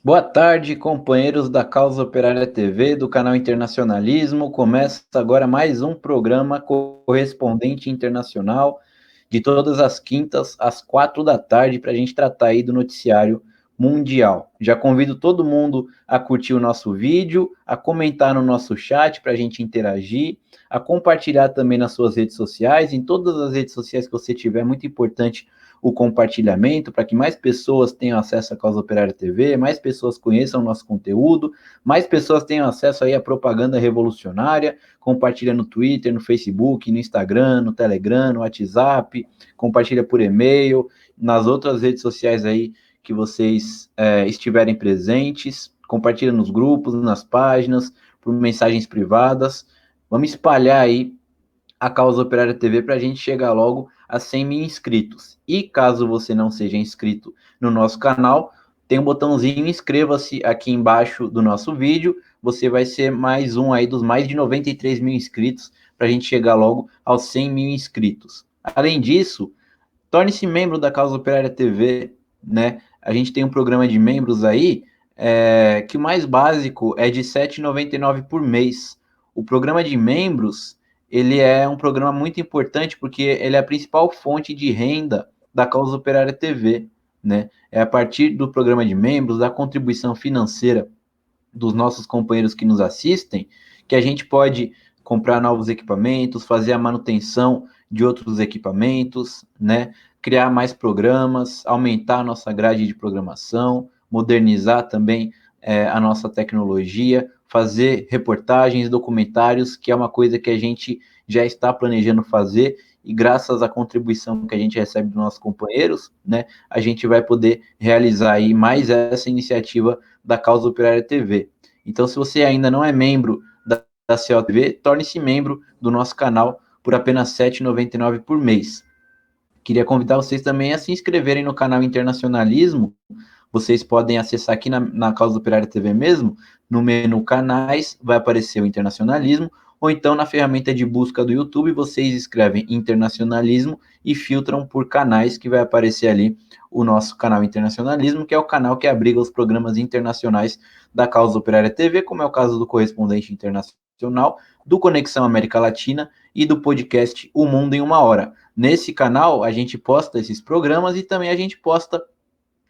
Boa tarde, companheiros da Causa Operária TV, do canal Internacionalismo. Começa agora mais um programa correspondente internacional, de todas as quintas, às 4 da tarde, para a gente tratar aí do noticiário mundial. Já convido todo mundo a curtir o nosso vídeo, a comentar no nosso chat para a gente interagir, a compartilhar também nas suas redes sociais, em todas as redes sociais que você tiver, é muito importante o compartilhamento para que mais pessoas tenham acesso à Causa Operária TV, mais pessoas conheçam o nosso conteúdo, mais pessoas tenham acesso aí à propaganda revolucionária, compartilha no Twitter, no Facebook, no Instagram, no Telegram, no WhatsApp, compartilha por e-mail, nas outras redes sociais aí que vocês estiverem presentes, compartilha nos grupos, nas páginas, por mensagens privadas. Vamos espalhar aí a Causa Operária TV para a gente chegar logo a 100 mil inscritos. E caso você não seja inscrito no nosso canal, tem um botãozinho inscreva-se aqui embaixo do nosso vídeo. Você vai ser mais um aí dos mais de 93 mil inscritos para a gente chegar logo aos 100 mil inscritos. Além disso, torne-se membro da Causa Operária TV, né? A gente tem um programa de membros aí que o mais básico é de R$ 7,99 por mês. O programa de membros, ele é um programa muito importante porque ele é a principal fonte de renda da Causa Operária TV, né? É a partir do programa de membros, da contribuição financeira dos nossos companheiros que nos assistem, que a gente pode comprar novos equipamentos, fazer a manutenção de outros equipamentos, né? Criar mais programas, aumentar a nossa grade de programação, modernizar também a nossa tecnologia, fazer reportagens, documentários, que é uma coisa que a gente já está planejando fazer e graças à contribuição que a gente recebe dos nossos companheiros, né, a gente vai poder realizar aí mais essa iniciativa da Causa Operária TV. Então, se você ainda não é membro da COTV, torne-se membro do nosso canal por apenas R$ 7,99 por mês. Queria convidar vocês também a se inscreverem no canal Internacionalismo. Vocês podem acessar aqui na Causa Operária TV mesmo, no menu canais, vai aparecer o Internacionalismo, ou então na ferramenta de busca do YouTube, vocês escrevem Internacionalismo e filtram por canais, que vai aparecer ali o nosso canal Internacionalismo, que é o canal que abriga os programas internacionais da Causa Operária TV, como é o caso do Correspondente Internacional, do Conexão América Latina e do podcast O Mundo em uma Hora. Nesse canal, a gente posta esses programas e também a gente posta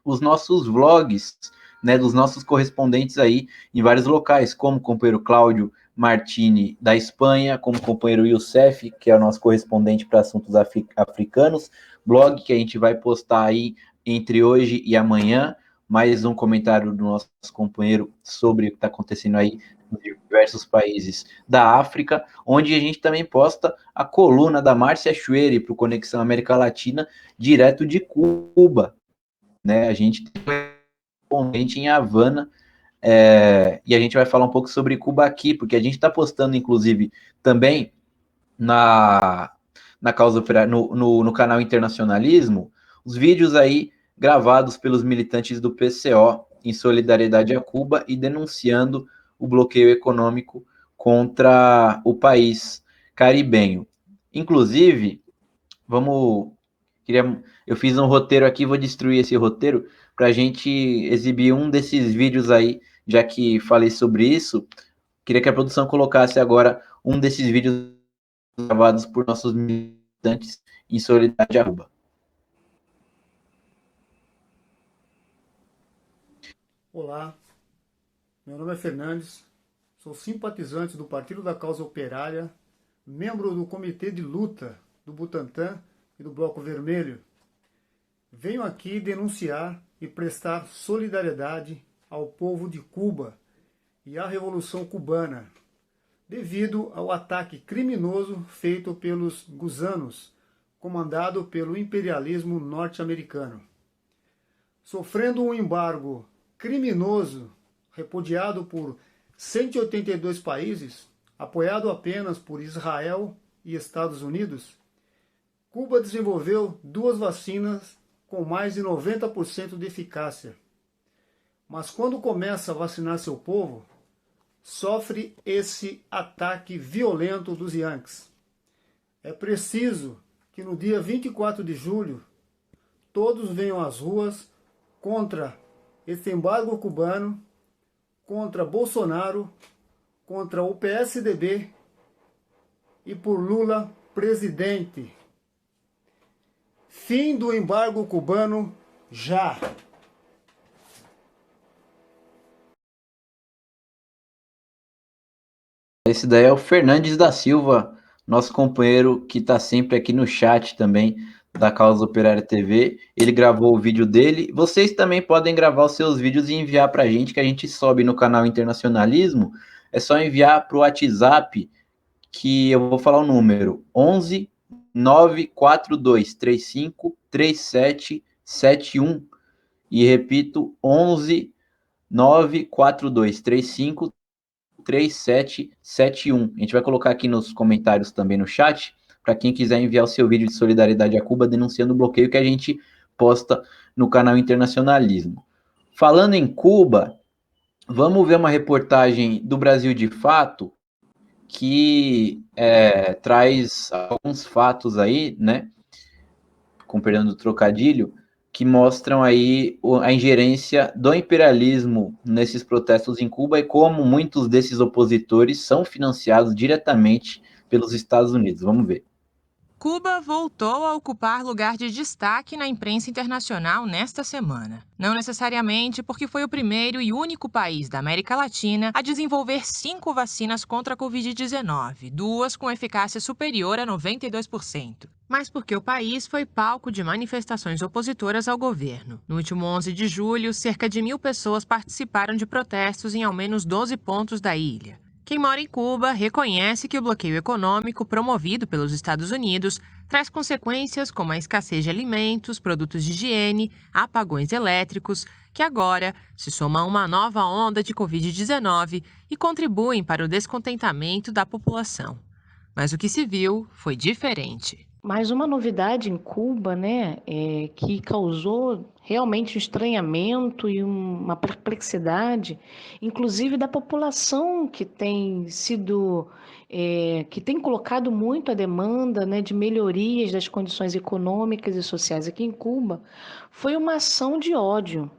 os nossos vlogs, né, dos nossos correspondentes aí em vários locais, como o companheiro Cláudio Martini da Espanha, como o companheiro Youssef, que é o nosso correspondente para assuntos africanos, blog que a gente vai postar aí entre hoje e amanhã, mais um comentário do nosso companheiro sobre o que está acontecendo aí em diversos países da África, onde a gente também posta a coluna da Márcia Chueri para o Conexão América Latina, direto de Cuba, né? A gente tem um em Havana e a gente vai falar um pouco sobre Cuba aqui, porque a gente está postando, inclusive, também na, na causa operária, no canal Internacionalismo, os vídeos aí gravados pelos militantes do PCO em solidariedade a Cuba e denunciando o bloqueio econômico contra o país caribenho. Inclusive, vamos. Eu fiz um roteiro aqui, vou destruir esse roteiro para a gente exibir um desses vídeos aí, já que falei sobre isso. Queria que a produção colocasse agora um desses vídeos gravados por nossos militantes em solidariedade a Cuba. Olá, meu nome é Fernandes, sou simpatizante do Partido da Causa Operária, membro do Comitê de Luta do Butantã e do Bloco Vermelho. Venho aqui denunciar e prestar solidariedade ao povo de Cuba e à Revolução Cubana, devido ao ataque criminoso feito pelos gusanos, comandado pelo imperialismo norte-americano. Sofrendo um embargo criminoso repudiado por 182 países, apoiado apenas por Israel e Estados Unidos, Cuba desenvolveu 2 vacinas com mais de 90% de eficácia. Mas quando começa a vacinar seu povo, sofre esse ataque violento dos Yankees. É preciso que no dia 24 de julho todos venham às ruas contra esse embargo cubano contra Bolsonaro, contra o PSDB e por Lula presidente. Fim do embargo cubano já! Esse daí é o Fernandes da Silva, nosso companheiro que está sempre aqui no chat também da Causa Operária TV. Ele gravou o vídeo dele. Vocês também podem gravar os seus vídeos e enviar para a gente, que a gente sobe no canal Internacionalismo. É só enviar para o WhatsApp, que eu vou falar o número: 11 942 35 3771. E repito, 11 942 35 3771. A gente vai colocar aqui nos comentários também no chat, para quem quiser enviar o seu vídeo de solidariedade a Cuba denunciando o bloqueio, que a gente posta no canal Internacionalismo. Falando em Cuba, vamos ver uma reportagem do Brasil de Fato, que traz alguns fatos aí, né, com perdão do trocadilho, que mostram aí a ingerência do imperialismo nesses protestos em Cuba e como muitos desses opositores são financiados diretamente pelos Estados Unidos. Vamos ver. Cuba voltou a ocupar lugar de destaque na imprensa internacional nesta semana. Não necessariamente porque foi o primeiro e único país da América Latina a desenvolver 5 vacinas contra a Covid-19, 2 com eficácia superior a 92%. Mas porque o país foi palco de manifestações opositoras ao governo. No último 11 de julho, cerca de 1.000 pessoas participaram de protestos em ao menos 12 pontos da ilha. Quem mora em Cuba reconhece que o bloqueio econômico promovido pelos Estados Unidos traz consequências como a escassez de alimentos, produtos de higiene, apagões elétricos, que agora se somam a uma nova onda de Covid-19 e contribuem para o descontentamento da população. Mas o que se viu foi diferente. Mais uma novidade em Cuba, né, que causou realmente um estranhamento e uma perplexidade, inclusive da população que tem sido, que tem colocado muito a demanda, né, de melhorias das condições econômicas e sociais aqui em Cuba, foi uma ação de ódio.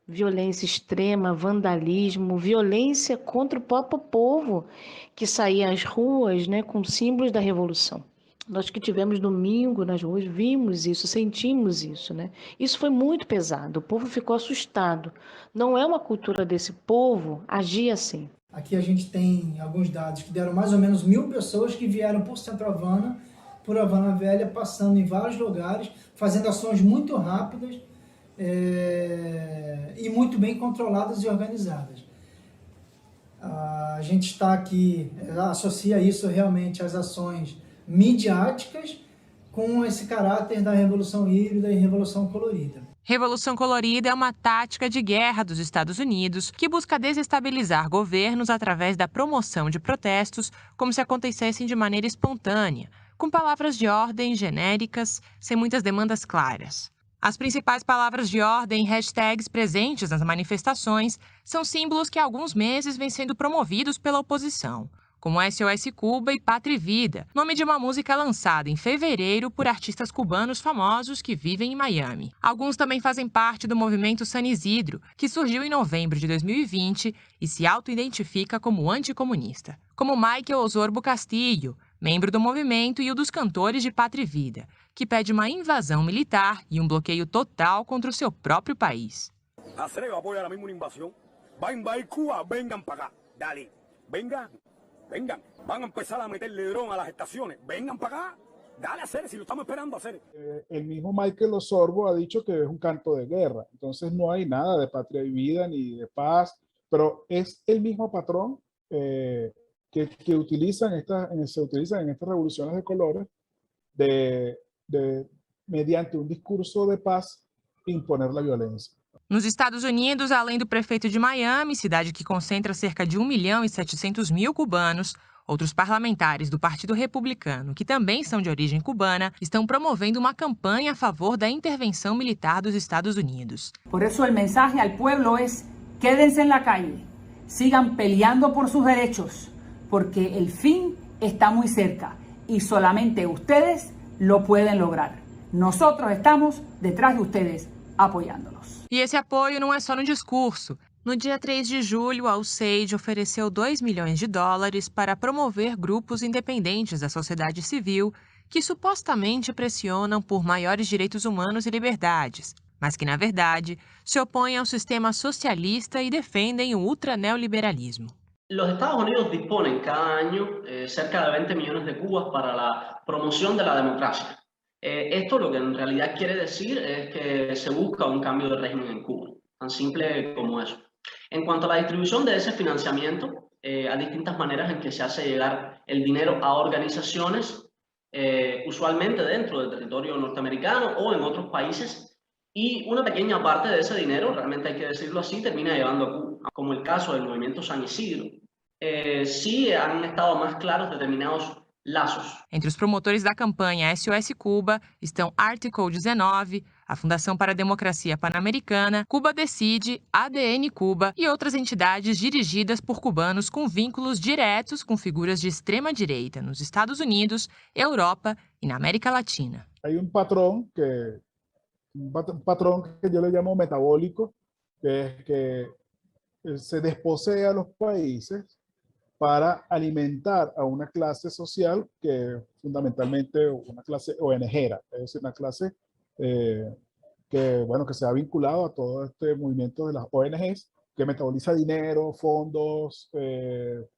Violência extrema, vandalismo, violência contra o próprio povo que saía às ruas, né, com símbolos da revolução. Nós que tivemos domingo nas ruas vimos isso, sentimos isso, né? Isso foi muito pesado, o povo ficou assustado. Não é uma cultura desse povo agir assim. Aqui a gente tem alguns dados que deram mais ou menos 1.000 pessoas que vieram por Centro Havana, por Havana Velha, passando em vários lugares, fazendo ações muito rápidas e muito bem controladas e organizadas. A gente está aqui, associa isso realmente às ações midiáticas com esse caráter da Revolução Híbrida e Revolução Colorida. Revolução Colorida é uma tática de guerra dos Estados Unidos que busca desestabilizar governos através da promoção de protestos como se acontecessem de maneira espontânea, com palavras de ordem genéricas, sem muitas demandas claras. As principais palavras de ordem e hashtags presentes nas manifestações são símbolos que há alguns meses vêm sendo promovidos pela oposição, como SOS Cuba e Pátria e Vida, nome de uma música lançada em fevereiro por artistas cubanos famosos que vivem em Miami. Alguns também fazem parte do movimento San Isidro, que surgiu em novembro de 2020 e se auto-identifica como anticomunista, como Michael Osorbo Castillo, membro do movimento e o dos cantores de Pátria e Vida, que pede uma invasão militar e um bloqueio total contra o seu próprio país. A CEREO apoia ahora mismo una invasión. Va a invadir Cuba, vengan para acá. Dale, vengan. Vengan, van a empezar a meterle dron a las estaciones. Vengan para acá. Dale a hacer, si lo estamos esperando a hacer. El mismo Michael Osorbo ha dicho que es un canto de guerra. Entonces no hay nada de patria y vida ni de paz, pero es el mismo patrón que se utiliza en estas revoluciones de colores mediante un discurso de paz, imponer la violencia. Nos Estados Unidos, além do prefeito de Miami, cidade que concentra cerca de 1.700.000 cubanos, outros parlamentares do Partido Republicano, que também são de origem cubana, estão promovendo uma campanha a favor da intervenção militar dos Estados Unidos. Por isso, o mensaje ao pueblo é: quédense na calle, sigan peleando por sus derechos, porque el fin está muy cerca y solamente ustedes lo pueden lograr. Nosotros estamos detrás de ustedes. apoyándolos. E esse apoio não é só no discurso. No dia 3 de julho, a USAID ofereceu 2 milhões de dólares para promover grupos independentes da sociedade civil que supostamente pressionam por maiores direitos humanos e liberdades, mas que, na verdade, se opõem ao sistema socialista e defendem o ultraneoliberalismo. Los Estados Unidos disponen cada año cerca de 20 millones de cubas para la promoción de la democracia. Esto lo que en realidad quiere decir es que se busca un cambio de régimen en Cuba, tan simple como eso. En cuanto a la distribución de ese financiamiento, hay distintas maneras en que se hace llegar el dinero a organizaciones, usualmente dentro del territorio norteamericano o en otros países, y una pequeña parte de ese dinero, realmente hay que decirlo así, termina llegando a Cuba, como el caso del movimiento San Isidro. Sí han estado más claros determinados laços. Entre os promotores da campanha SOS Cuba estão Article 19, a Fundação para a Democracia Pan-Americana, Cuba Decide, ADN Cuba e outras entidades dirigidas por cubanos com vínculos diretos com figuras de extrema-direita nos Estados Unidos, Europa e na América Latina. Hay un patrón que yo le llamo metabólico, que es que se desposea a los países para alimentar a una clase social que fundamentalmente una clase ONGera, es decir, una clase que se ha vinculado a todo este movimiento de las ONGs, que metaboliza dinero, fondos,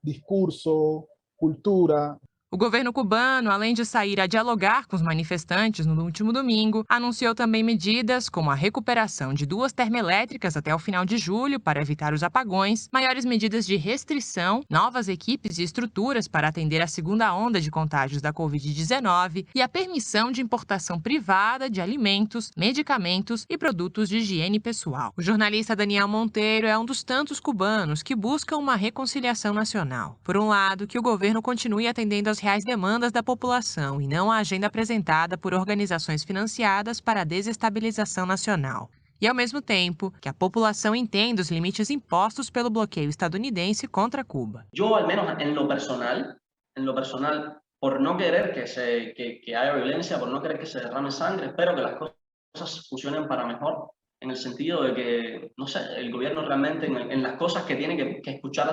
discurso, cultura. O governo cubano, além de sair a dialogar com os manifestantes no último domingo, anunciou também medidas como a recuperação de 2 termoelétricas até o final de julho para evitar os apagões, maiores medidas de restrição, novas equipes e estruturas para atender a segunda onda de contágios da Covid-19 e a permissão de importação privada de alimentos, medicamentos e produtos de higiene pessoal. O jornalista Daniel Monteiro é um dos tantos cubanos que buscam uma reconciliação nacional. Por um lado, que o governo continue atendendo às reais demandas da população e não a agenda apresentada por organizações financiadas para a desestabilização nacional. E, ao mesmo tempo, que a população entenda os limites impostos pelo bloqueio estadunidense contra Cuba. Yo, al menos en lo personal, por no querer que haya violencia, por no querer que se derrame sangre, espero que las cosas funcionen para mejor, en el sentido de que, no sé, el gobierno realmente en las cosas que tiene que escuchar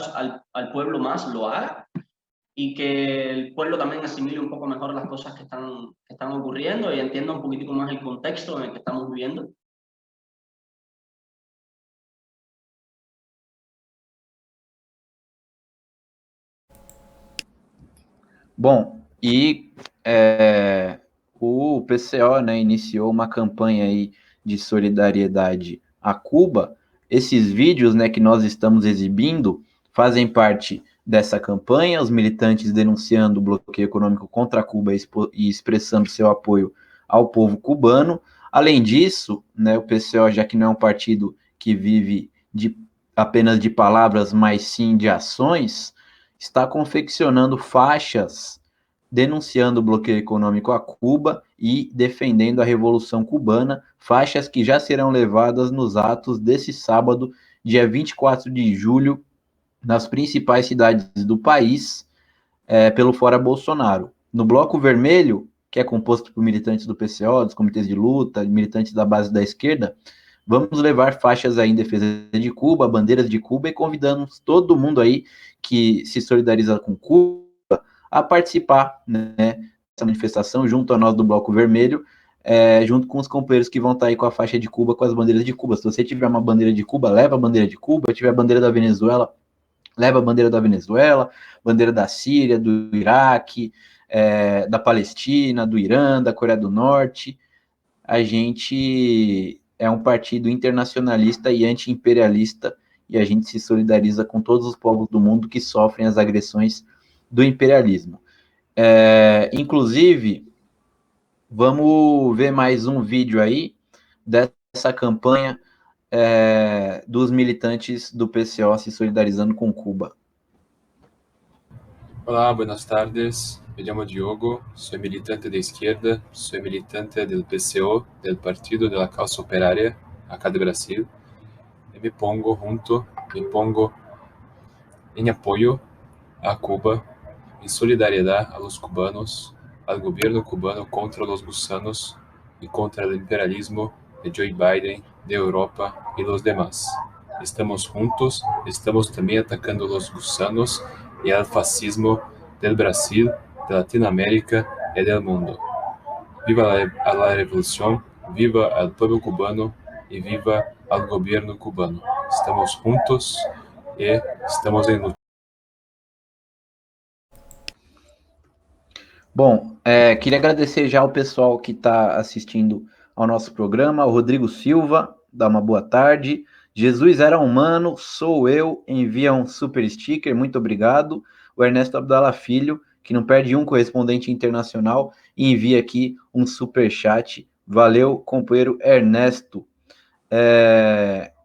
al pueblo más lo haga, y que el pueblo también asimile un poco mejor las cosas que están ocurriendo y entienda un poquitico más el contexto en el que estamos viviendo. Bom, e o PCO, né, iniciou uma campanha aí de solidariedade a Cuba. Esses vídeos, né, que nós estamos exibindo fazem parte dessa campanha, os militantes denunciando o bloqueio econômico contra Cuba e expressando seu apoio ao povo cubano. Além disso, né, o PCO, já que não é um partido que vive apenas de palavras, mas sim de ações, está confeccionando faixas denunciando o bloqueio econômico a Cuba e defendendo a Revolução Cubana, faixas que já serão levadas nos atos desse sábado, dia 24 de julho, nas principais cidades do país, pelo Fora Bolsonaro. No Bloco Vermelho, que é composto por militantes do PCO, dos comitês de luta, militantes da base da esquerda, vamos levar faixas aí em defesa de Cuba, bandeiras de Cuba, e convidamos todo mundo aí que se solidariza com Cuba a participar, né, dessa manifestação junto a nós do Bloco Vermelho, junto com os companheiros que vão estar aí com a faixa de Cuba, com as bandeiras de Cuba. Se você tiver uma bandeira de Cuba, leva a bandeira de Cuba. Se tiver a bandeira da Venezuela, leva a bandeira da Venezuela, bandeira da Síria, do Iraque, da Palestina, do Irã, da Coreia do Norte. A gente é um partido internacionalista e anti-imperialista e a gente se solidariza com todos os povos do mundo que sofrem as agressões do imperialismo. Inclusive, vamos ver mais um vídeo aí dessa campanha dos militantes do PCO se solidarizando com Cuba. Olá, buenas tardes. Me llamo Diogo, soy militante de izquierda, soy militante del PCO, del Partido de la Causa Operaria, acá de Brasil, y me pongo en apoyo a Cuba, en solidaridad a los cubanos, al gobierno cubano contra los gusanos y contra el imperialismo de Joe Biden, de Europa y los demás. Estamos juntos, estamos también atacando los gusanos y el fascismo del Brasil, de Latinoamérica y del mundo. Viva la revolución, viva el pueblo cubano y viva el gobierno cubano. Estamos juntos y estamos en lucha. Bom, queria agradecer já ao pessoal que está assistindo ao nosso programa, o Rodrigo Silva, dá uma boa tarde. Jesus era humano, sou eu, envia um super sticker, muito obrigado. O Ernesto Abdala Filho, que não perde um correspondente internacional, e envia aqui um super chat. Valeu, companheiro Ernesto.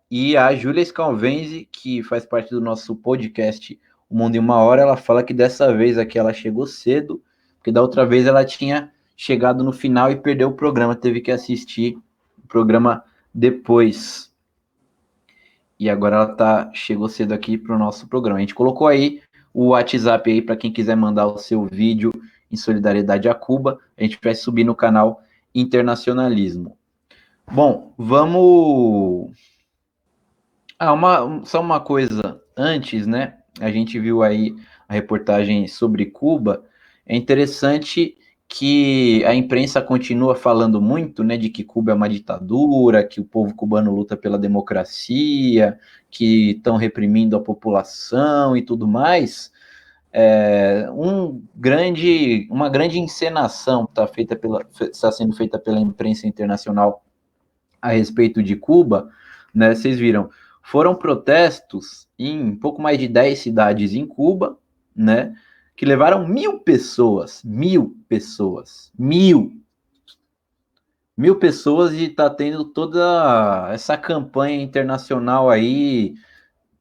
E a Júlia Scalvenzi, que faz parte do nosso podcast O Mundo em Uma Hora, ela fala que dessa vez aqui ela chegou cedo, porque da outra vez ela tinha chegado no final e perdeu o programa, teve que assistir o programa depois. E agora ela chegou cedo aqui para o nosso programa. A gente colocou aí o WhatsApp aí para quem quiser mandar o seu vídeo em solidariedade a Cuba. A gente vai subir no canal Internacionalismo. Bom, vamos... só uma coisa antes, né? A gente viu aí a reportagem sobre Cuba. É interessante que a imprensa continua falando muito, né, de que Cuba é uma ditadura, que o povo cubano luta pela democracia, que estão reprimindo a população e tudo mais. Uma grande encenação está sendo feita pela imprensa internacional a respeito de Cuba, né? Vocês viram, foram protestos em pouco mais de 10 cidades em Cuba, né? Que levaram 1.000 pessoas, 1.000 pessoas, e tá tendo toda essa campanha internacional aí,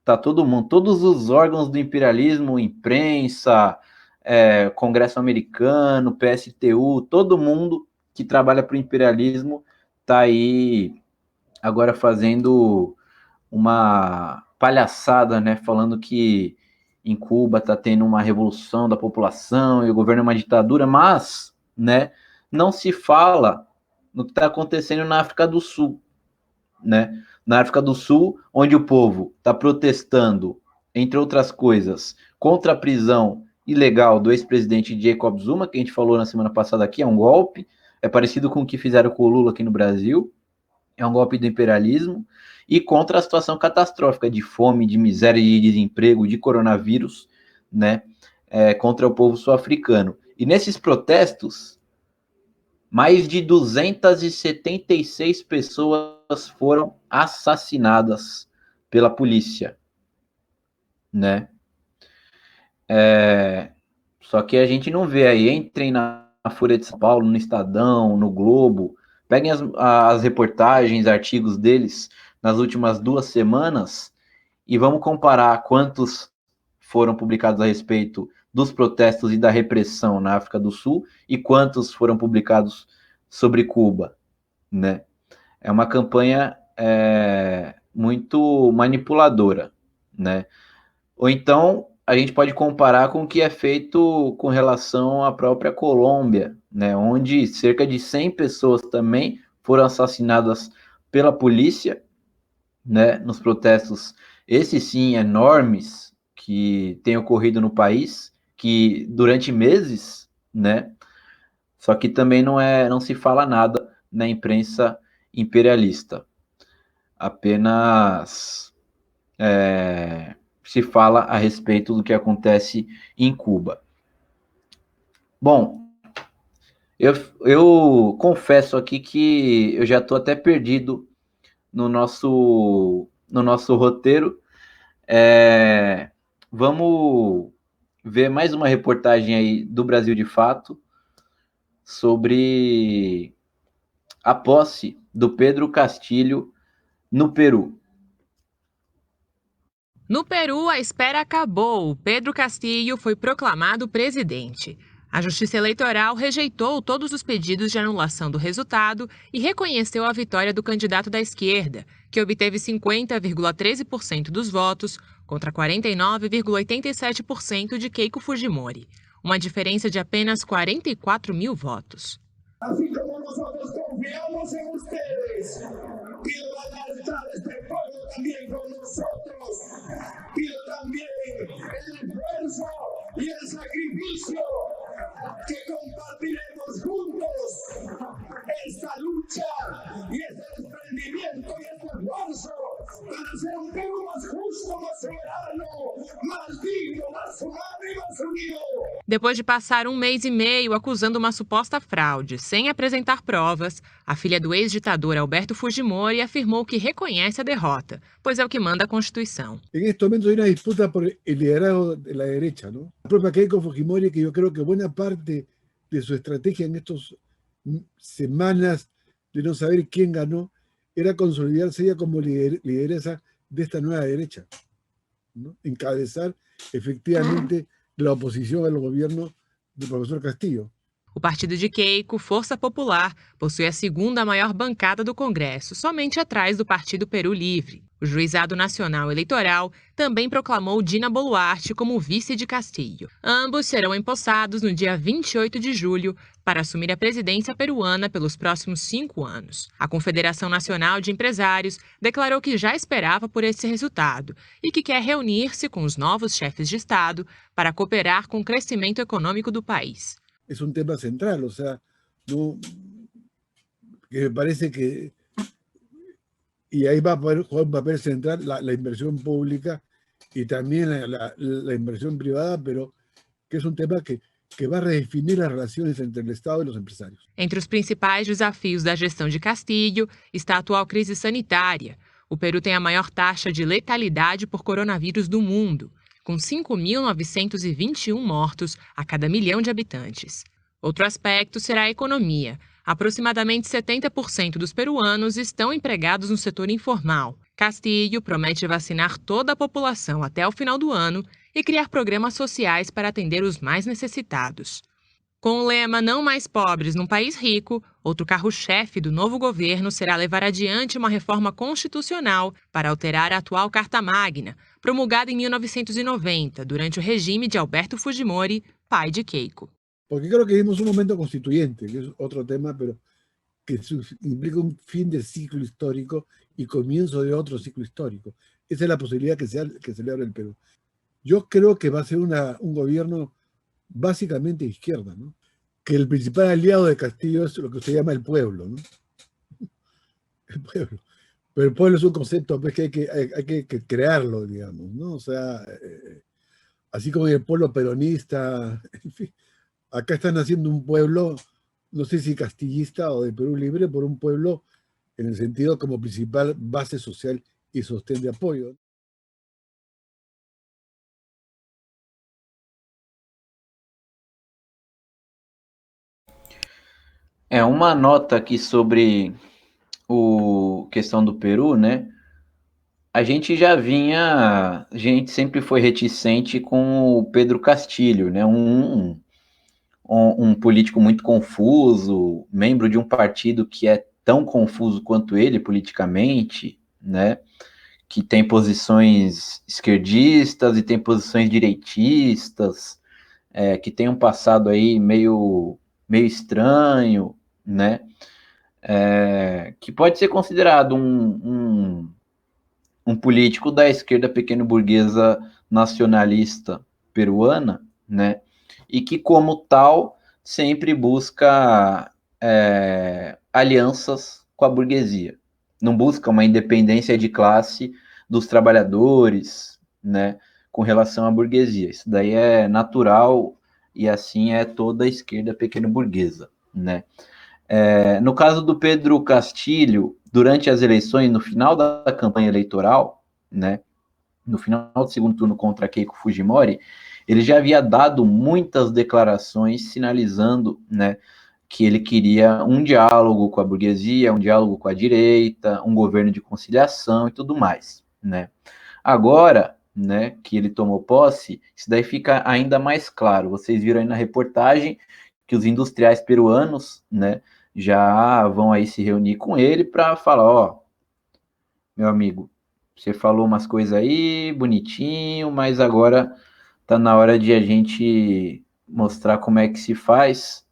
tá todo mundo, todos os órgãos do imperialismo, imprensa, Congresso americano, PSTU, todo mundo que trabalha para o imperialismo tá aí agora fazendo uma palhaçada, né, falando que em Cuba está tendo uma revolução da população e o governo é uma ditadura, mas, né, não se fala no que está acontecendo na África do Sul, né? Na África do Sul, onde o povo está protestando, entre outras coisas, contra a prisão ilegal do ex-presidente Jacob Zuma, que a gente falou na semana passada aqui, é um golpe, é parecido com o que fizeram com o Lula aqui no Brasil, é um golpe do imperialismo, e contra a situação catastrófica de fome, de miséria, de desemprego, de coronavírus, né, contra o povo sul-africano. E nesses protestos, mais de 276 pessoas foram assassinadas pela polícia, né? Só que a gente não vê aí, entrem na Folha de São Paulo, no Estadão, no Globo, peguem as reportagens, artigos deles nas últimas 2 semanas e vamos comparar quantos foram publicados a respeito dos protestos e da repressão na África do Sul e quantos foram publicados sobre Cuba, né? É uma campanha muito manipuladora, né? Ou então a gente pode comparar com o que é feito com relação à própria Colômbia, né? Onde cerca de 100 pessoas também foram assassinadas pela polícia, né? Nos protestos, esses sim enormes que têm ocorrido no país, que durante meses, né? Só que também não se fala nada na imprensa imperialista. Apenas se fala a respeito do que acontece em Cuba. Bom, eu confesso aqui que eu já estou até perdido no nosso roteiro. Vamos ver mais uma reportagem aí do Brasil de Fato sobre a posse do Pedro Castilho no Peru. No Peru, a espera acabou. Pedro Castillo foi proclamado presidente. A Justiça Eleitoral rejeitou todos os pedidos de anulação do resultado e reconheceu a vitória do candidato da esquerda, que obteve 50,13% dos votos contra 49,87% de Keiko Fujimori, uma diferença de apenas 44 mil votos. Así como nosotros confiamos en ustedes, pido la lealtad de este pueblo también con nosotros. Pido también el esfuerzo y el sacrificio que compartiremos juntos esta lucha y este desprendimiento y este esfuerzo para hacer un Perú más justo, más soberano, más digno, más humano y más unido. Depois de passar 1 mês e meio acusando uma suposta fraude, sem apresentar provas, a filha do ex-ditador Alberto Fujimori afirmou que reconhece a derrota, pois é o que manda a Constituição. En estos momentos hay una disputa por el liderazgo de la derecha, ¿no? La propia Keiko Fujimori, que yo creo que buena parte de su estrategia en estas semanas de no saber quién ganó era consolidarse ella como lideresa de esta nueva derecha, ¿no? Encabezar efectivamente la oposición al gobierno do professor Castillo. O partido de Keiko, Força Popular, possui a segunda maior bancada do Congresso, somente atrás do Partido Peru Livre. O Juizado Nacional Eleitoral também proclamou Dina Boluarte como vice de Castillo. Ambos serão empossados no dia 28 de julho para assumir a presidência peruana pelos próximos 5 anos. A Confederação Nacional de Empresários declarou que já esperava por esse resultado e que quer reunir-se com os novos chefes de Estado para cooperar com o crescimento econômico do país. Es un tema central, o sea, no, que me parece que, y ahí va a poder jugar un papel central la inversión pública y también la inversión privada, pero que es un tema que va a redefinir las relaciones entre el Estado y los empresarios. Entre os principais desafios da gestão de Castillo está a atual crise sanitária. O Peru tem a maior taxa de letalidade por coronavírus do mundo, com 5.921 mortos a cada 1 milhão de habitantes. Outro aspecto será a economia. Aproximadamente 70% dos peruanos estão empregados no setor informal. Castillo promete vacinar toda a população até o final do ano e criar programas sociais para atender os mais necessitados. Com o lema Não Mais Pobres num País Rico, outro carro-chefe do novo governo será levar adiante uma reforma constitucional para alterar a atual Carta Magna, promulgada em 1990, durante o regime de Alberto Fujimori, pai de Keiko. Porque creo que vimos un momento constituyente, que es otro tema, pero que implica un fin de ciclo histórico y comienzo de otro ciclo histórico. Esa es la posibilidad que se le abre el Perú. Yo creo que va a ser un gobierno básicamente de izquierda, ¿no? Que el principal aliado de Castillo es lo que se llama el pueblo, ¿no? El pueblo. Pero el pueblo es un concepto pues, que hay que crearlo, digamos, ¿no? O sea, así como el pueblo peronista, en fin, acá están haciendo un pueblo, no sé si castillista o de Perú Libre, por un pueblo en el sentido como principal base social y sostén de apoyo. Uma nota aqui sobre a questão do Peru, né? A gente sempre foi reticente com o Pedro Castillo, né? Um político muito confuso, membro de um partido que é tão confuso quanto ele politicamente, né? Que tem posições esquerdistas e tem posições direitistas, que tem um passado aí meio estranho, né? Que pode ser considerado um político da esquerda pequeno-burguesa nacionalista peruana, né? E que, como tal, sempre busca alianças com a burguesia. Não busca uma independência de classe dos trabalhadores, né? Com relação à burguesia. Isso daí é natural e assim é toda a esquerda pequeno-burguesa, né? No caso do Pedro Castillo, durante as eleições, no final da campanha eleitoral, né, no final do segundo turno contra Keiko Fujimori, ele já havia dado muitas declarações sinalizando, né, que ele queria um diálogo com a burguesia, um diálogo com a direita, um governo de conciliação e tudo mais, né? Agora, né, que ele tomou posse, isso daí fica ainda mais claro. Vocês viram aí na reportagem que os industriais peruanos, né, já vão aí se reunir com ele para falar, meu amigo, você falou umas coisas aí, bonitinho, mas agora tá na hora de a gente mostrar como é que se faz.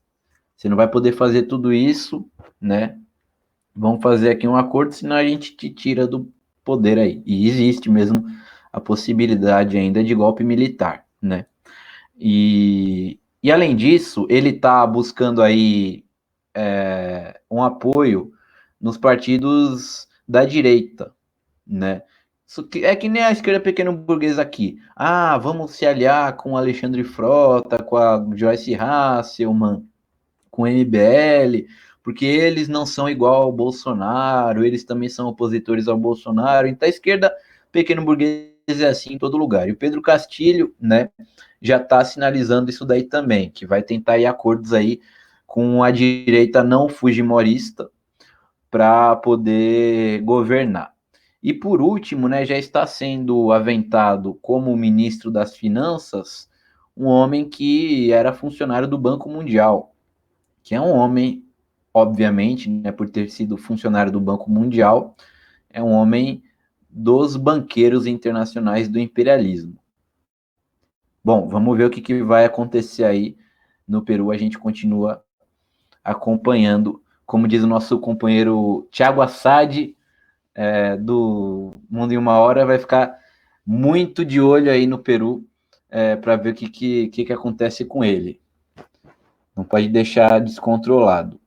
Você não vai poder fazer tudo isso, né? Vamos fazer aqui um acordo, senão a gente te tira do poder aí. E existe mesmo a possibilidade ainda de golpe militar, né? E além disso, ele está buscando aí um apoio nos partidos da direita, né? É que nem a esquerda pequeno burguesa aqui. Ah, vamos se aliar com o Alexandre Frota, com a Joyce Hasselman, com o MBL, porque eles não são igual ao Bolsonaro, eles também são opositores ao Bolsonaro. Então a esquerda pequeno burguesa é assim em todo lugar. E o Pedro Castilho, né, já está sinalizando isso daí também, que vai tentar ir acordos aí com a direita não fujimorista para poder governar. E por último, né, já está sendo aventado como ministro das Finanças um homem que era funcionário do Banco Mundial, que é um homem, obviamente, né, por ter sido funcionário do Banco Mundial, é um homem dos banqueiros internacionais do imperialismo. Bom, vamos ver o que vai acontecer aí no Peru, a gente continua acompanhando, como diz o nosso companheiro Thiago Assad, do Mundo em Uma Hora, vai ficar muito de olho aí no Peru para ver o que acontece com ele. Não pode deixar descontrolado.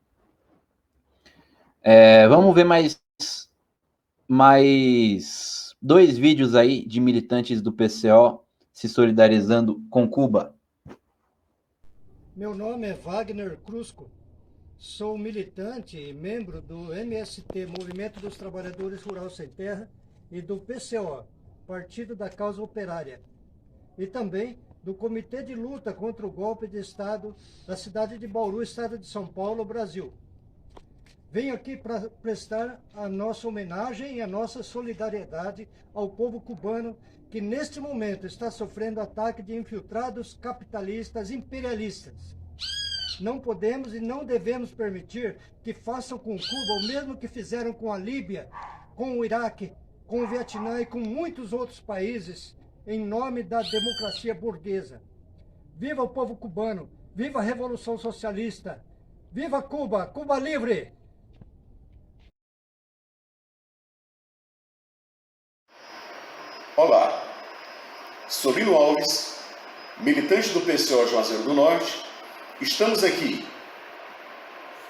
Vamos ver mais 2 vídeos aí de militantes do PCO se solidarizando com Cuba. Meu nome é Wagner Crusco. Sou militante e membro do MST, Movimento dos Trabalhadores Rural Sem Terra, e do PCO, Partido da Causa Operária, e também do Comitê de Luta contra o Golpe de Estado da cidade de Bauru, estado de São Paulo, Brasil. Venho aqui para prestar a nossa homenagem e a nossa solidariedade ao povo cubano que neste momento está sofrendo ataque de infiltrados capitalistas imperialistas. Não podemos e não devemos permitir que façam com Cuba o mesmo que fizeram com a Líbia, com o Iraque, com o Vietnã e com muitos outros países, em nome da democracia burguesa. Viva o povo cubano! Viva a Revolução Socialista! Viva Cuba! Cuba livre! Olá, sou Lino Alves, militante do PCO Juazeiro do Norte. Estamos aqui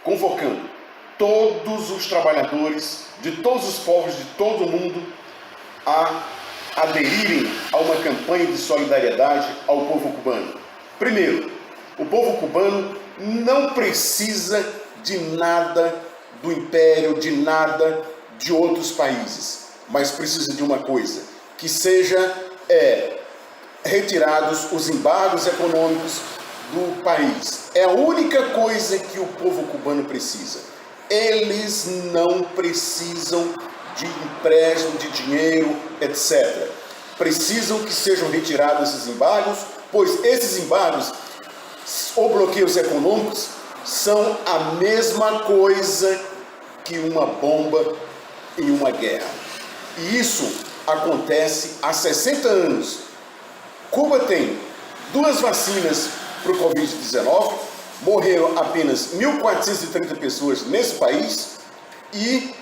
convocando todos os trabalhadores de todos os povos de todo o mundo a aderirem a uma campanha de solidariedade ao povo cubano. Primeiro, o povo cubano não precisa de nada do império, de nada de outros países, mas precisa de uma coisa, que seja retirados os embargos econômicos do país. É a única coisa que o povo cubano precisa. Eles não precisam de empréstimo, de dinheiro, etc. Precisam que sejam retirados esses embargos, pois esses embargos ou bloqueios econômicos são a mesma coisa que uma bomba em uma guerra. E isso acontece há 60 anos. Cuba tem 2 vacinas para o Covid-19, morreram apenas 1.430 pessoas nesse país, e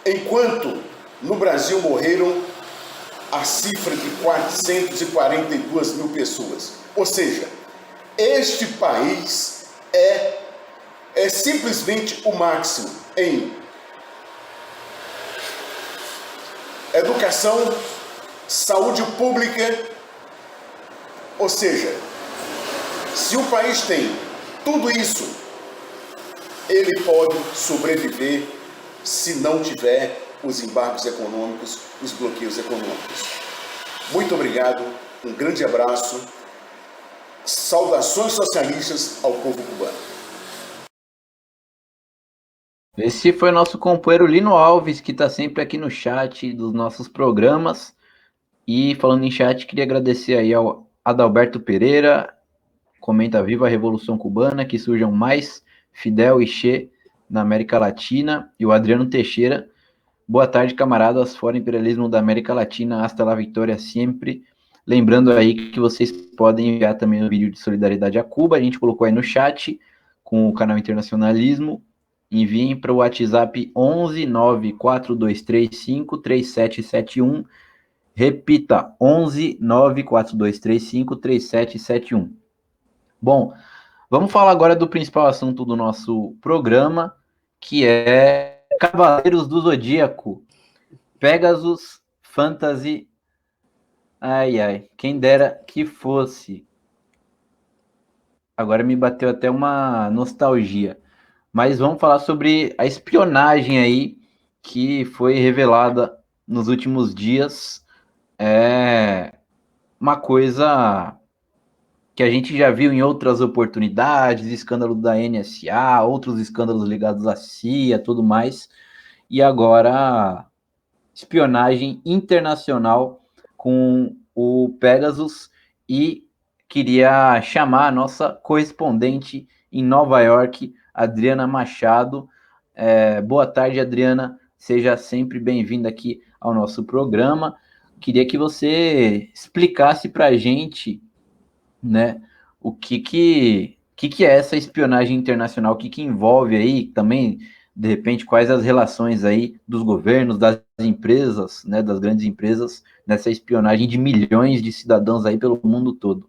enquanto no Brasil morreram a cifra de 442 mil pessoas. Ou seja, este país é simplesmente o máximo em educação, saúde pública. Ou seja, se o país tem tudo isso, ele pode sobreviver se não tiver os embargos econômicos, os bloqueios econômicos. Muito obrigado, um grande abraço, saudações socialistas ao povo cubano. Esse foi nosso companheiro Lino Alves, que está sempre aqui no chat dos nossos programas. E falando em chat, queria agradecer aí ao Adalberto Pereira, comenta viva a Revolução Cubana, que surjam mais Fidel e Che na América Latina. E o Adriano Teixeira, boa tarde, camaradas, fora imperialismo da América Latina, hasta la vitória sempre. Lembrando aí que vocês podem enviar também um vídeo de solidariedade a Cuba, a gente colocou aí no chat, com o canal Internacionalismo, enviem para o WhatsApp 11 94235 3771. Repita, 11 94235 3771. Bom, vamos falar agora do principal assunto do nosso programa, que é Cavaleiros do Zodíaco, Pegasus Fantasy. Ai, ai, quem dera que fosse. Agora me bateu até uma nostalgia. Mas vamos falar sobre a espionagem aí que foi revelada nos últimos dias. É uma coisa que a gente já viu em outras oportunidades, escândalo da NSA, outros escândalos ligados à CIA, tudo mais. E agora, espionagem internacional com o Pegasus, e queria chamar a nossa correspondente em Nova York, Adriana Machado. Boa tarde, Adriana. Seja sempre bem-vinda aqui ao nosso programa. Queria que você explicasse para a gente, né, o que é essa espionagem internacional, o que envolve aí também, de repente, quais as relações aí dos governos, das empresas, né, das grandes empresas, nessa espionagem de milhões de cidadãos aí pelo mundo todo.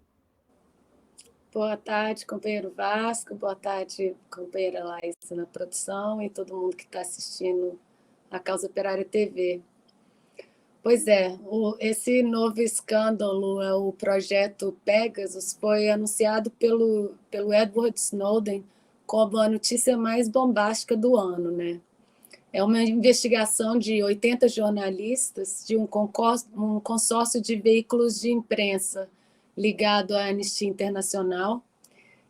Boa tarde, companheiro Vasco, boa tarde, companheira Laísa na produção e todo mundo que está assistindo a Causa Operária TV. Pois é, esse novo escândalo, o projeto Pegasus, foi anunciado pelo Edward Snowden como a notícia mais bombástica do ano, né? É uma investigação de 80 jornalistas de um consórcio de veículos de imprensa ligado à Anistia Internacional,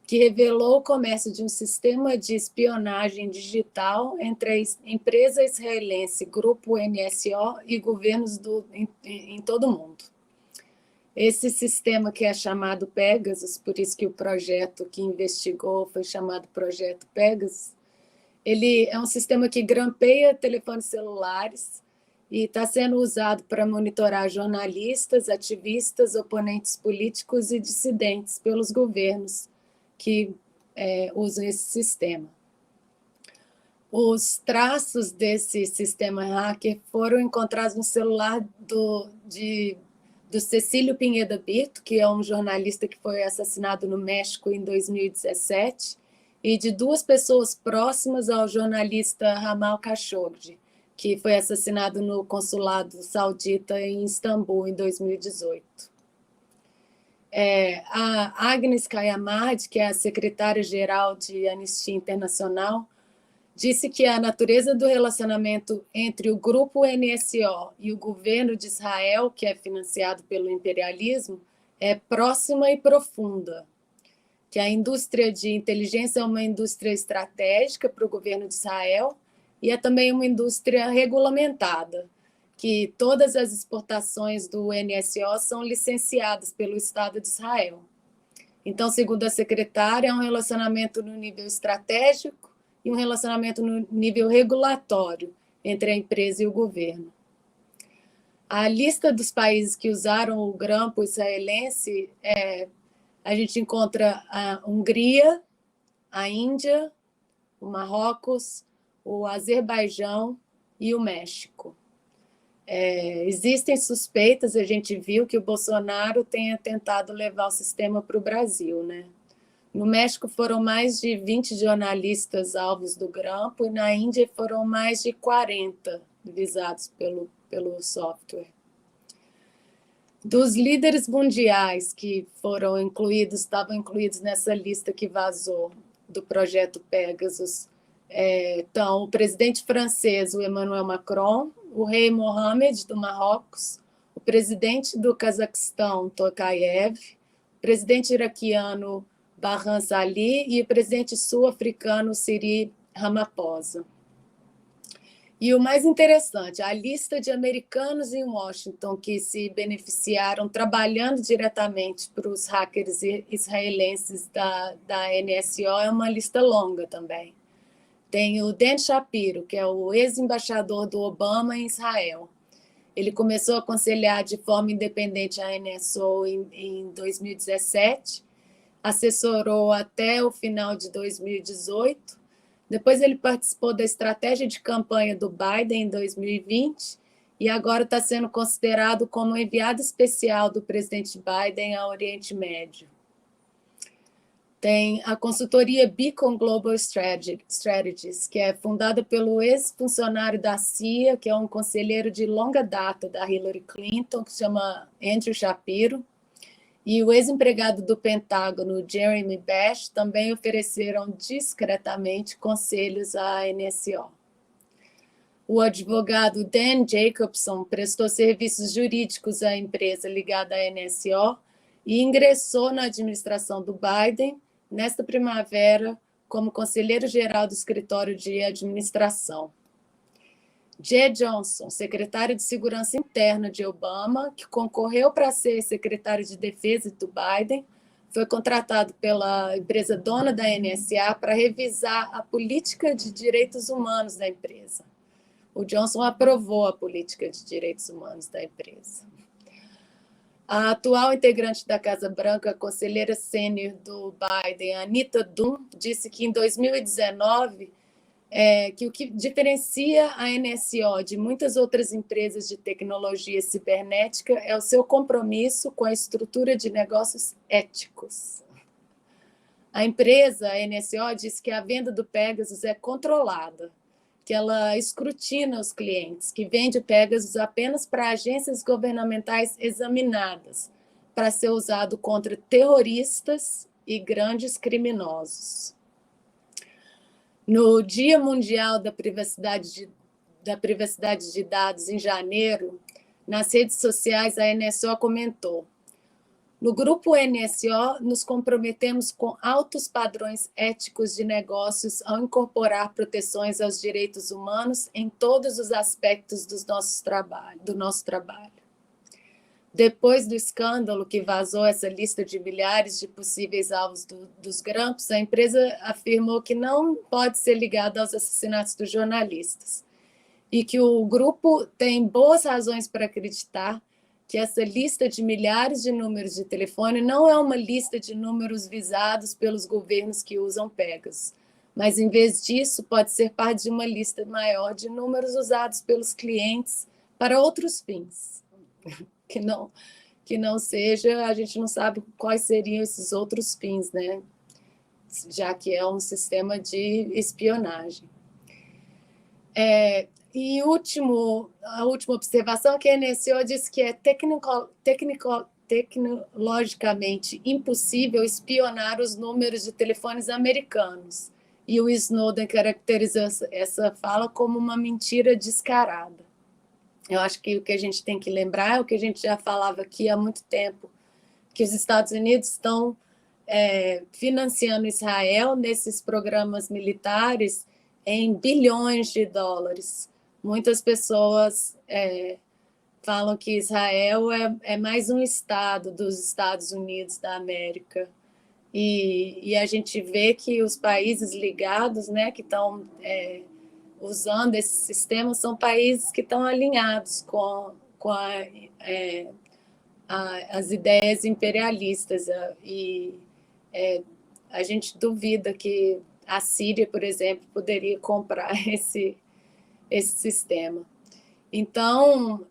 que revelou o comércio de um sistema de espionagem digital entre a empresa israelense Grupo NSO e governos em todo o mundo. Esse sistema, que é chamado Pegasus, por isso que o projeto que investigou foi chamado Projeto Pegasus, ele é um sistema que grampeia telefones celulares e está sendo usado para monitorar jornalistas, ativistas, oponentes políticos e dissidentes pelos governos que usam esse sistema. Os traços desse sistema hacker foram encontrados no celular do Cecílio Pineda Birto, que é um jornalista que foi assassinado no México em 2017, e de duas pessoas próximas ao jornalista Jamal Khashoggi, que foi assassinado no consulado saudita em Istambul em 2018. A Agnes Callamard, que é a secretária-geral de Anistia Internacional, disse que a natureza do relacionamento entre o grupo NSO e o governo de Israel, que é financiado pelo imperialismo, é próxima e profunda, que a indústria de inteligência é uma indústria estratégica para o governo de Israel e é também uma indústria regulamentada, que todas as exportações do NSO são licenciadas pelo Estado de Israel. Então, segundo a secretária, é um relacionamento no nível estratégico e um relacionamento no nível regulatório entre a empresa e o governo. A lista dos países que usaram o grampo israelense, a gente encontra a Hungria, a Índia, o Marrocos, o Azerbaijão e o México. Existem suspeitas, a gente viu que o Bolsonaro tenha tentado levar o sistema para o Brasil, né? No México foram mais de 20 jornalistas alvos do grampo e na Índia foram mais de 40 visados pelo software. Dos líderes mundiais que foram estavam incluídos nessa lista que vazou do projeto Pegasus, então, o presidente francês, o Emmanuel Macron, o rei Mohammed, do Marrocos, o presidente do Cazaquistão, Tokayev, o presidente iraquiano, Barham Salih, e o presidente sul-africano, Cyril Ramaphosa. E o mais interessante, a lista de americanos em Washington que se beneficiaram trabalhando diretamente para os hackers israelenses da NSO é uma lista longa também. Tem o Dan Shapiro, que é o ex-embaixador do Obama em Israel. Ele começou a aconselhar de forma independente a NSO em 2017, assessorou até o final de 2018. Depois ele participou da estratégia de campanha do Biden em 2020 e agora está sendo considerado como enviado especial do presidente Biden ao Oriente Médio. Tem a consultoria Beacon Global Strategies, que é fundada pelo ex-funcionário da CIA, que é um conselheiro de longa data da Hillary Clinton, que se chama Andrew Shapiro, e o ex-empregado do Pentágono, Jeremy Bash, também ofereceram discretamente conselhos à NSO. O advogado Dan Jacobson prestou serviços jurídicos à empresa ligada à NSO e ingressou na administração do Biden nesta primavera como conselheiro-geral do escritório de administração. Jeh Johnson, secretário de Segurança Interna de Obama, que concorreu para ser secretário de Defesa do Biden, foi contratado pela empresa dona da NSA para revisar a política de direitos humanos da empresa. O Johnson aprovou a política de direitos humanos da empresa. A atual integrante da Casa Branca, a conselheira sênior do Biden, Anita Dunn, disse que em 2019 que o que diferencia a NSO de muitas outras empresas de tecnologia cibernética é o seu compromisso com a estrutura de negócios éticos. A empresa, a NSO, diz que a venda do Pegasus é controlada, que ela escrutina os clientes, que vende o Pegasus apenas para agências governamentais examinadas, para ser usado contra terroristas e grandes criminosos. No Dia Mundial da Privacidade de Dados, em janeiro, nas redes sociais, a NSO comentou: no grupo NSO, nos comprometemos com altos padrões éticos de negócios ao incorporar proteções aos direitos humanos em todos os aspectos do nosso trabalho. Depois do escândalo que vazou essa lista de milhares de possíveis alvos dos grampos, a empresa afirmou que não pode ser ligada aos assassinatos dos jornalistas e que o grupo tem boas razões para acreditar que essa lista de milhares de números de telefone não é uma lista de números visados pelos governos que usam Pegasus, mas, em vez disso, pode ser parte de uma lista maior de números usados pelos clientes para outros fins. Que não seja, a gente não sabe quais seriam esses outros fins, né? Já que é um sistema de espionagem. E a última observação é que a NSO diz que é tecnologicamente impossível espionar os números de telefones americanos. E o Snowden caracterizou essa fala como uma mentira descarada. Eu acho que o que a gente tem que lembrar é o que a gente já falava aqui há muito tempo, que os Estados Unidos estão financiando Israel nesses programas militares em bilhões de dólares. Muitas pessoas falam que Israel é mais um estado dos Estados Unidos da América. E a gente vê que os países ligados, né, que estão usando esse sistema, são países que estão alinhados com as ideias imperialistas. E a gente duvida que a Síria, por exemplo, poderia comprar esse sistema. Então,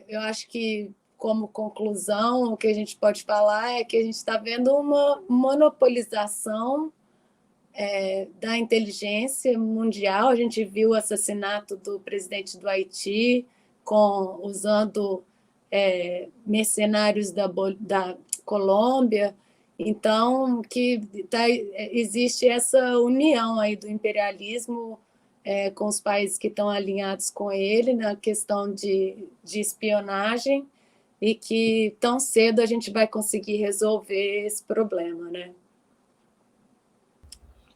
eu acho que, como conclusão, o que a gente pode falar é que a gente está vendo uma monopolização da inteligência mundial. A gente viu o assassinato do presidente do Haiti usando mercenários da Colômbia. Então, existe essa união aí do imperialismo com os países que estão alinhados com ele na questão de espionagem e que tão cedo a gente vai conseguir resolver esse problema, né?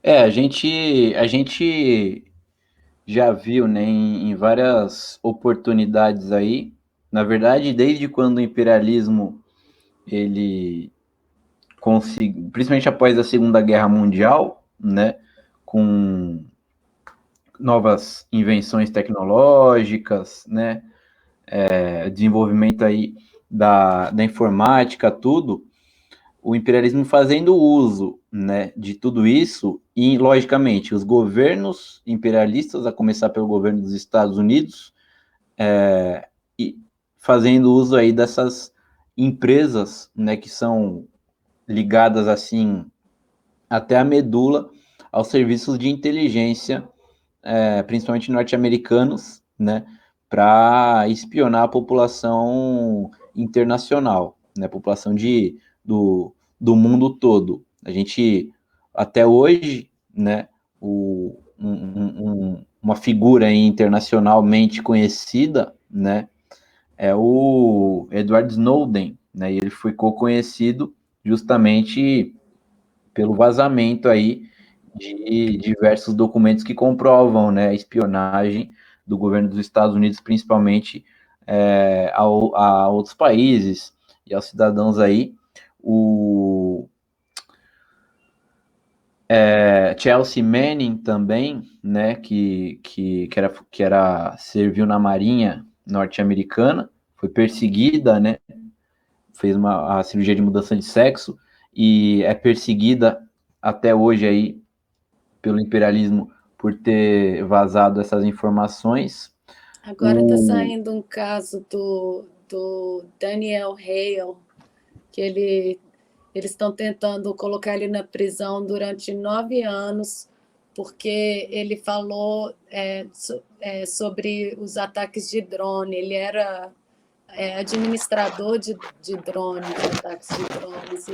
A gente já viu, né, em várias oportunidades aí, na verdade, desde quando o imperialismo, ele conseguiu, principalmente após a Segunda Guerra Mundial, né, com novas invenções tecnológicas, né, desenvolvimento aí da informática, tudo, o imperialismo fazendo uso, né, de tudo isso, e, logicamente, os governos imperialistas, a começar pelo governo dos Estados Unidos, e fazendo uso aí dessas empresas, né, que são ligadas, assim, até a medula aos serviços de inteligência, principalmente norte-americanos, né, para espionar a população internacional, né, a população do mundo todo. A gente, até hoje, né, uma figura internacionalmente conhecida, né, é o Edward Snowden, né, e ele ficou conhecido justamente pelo vazamento aí de diversos documentos que comprovam, né, a espionagem do governo dos Estados Unidos, principalmente a outros países e aos cidadãos aí. O Chelsea Manning também, né, que serviu na Marinha norte-americana, foi perseguida, né, fez a cirurgia de mudança de sexo e é perseguida até hoje aí pelo imperialismo por ter vazado essas informações. Agora está saindo um caso do Daniel Hale, que eles estão tentando colocar ele na prisão durante 9 anos, porque ele falou sobre os ataques de drone. Ele era administrador de drones, de ataques de drones,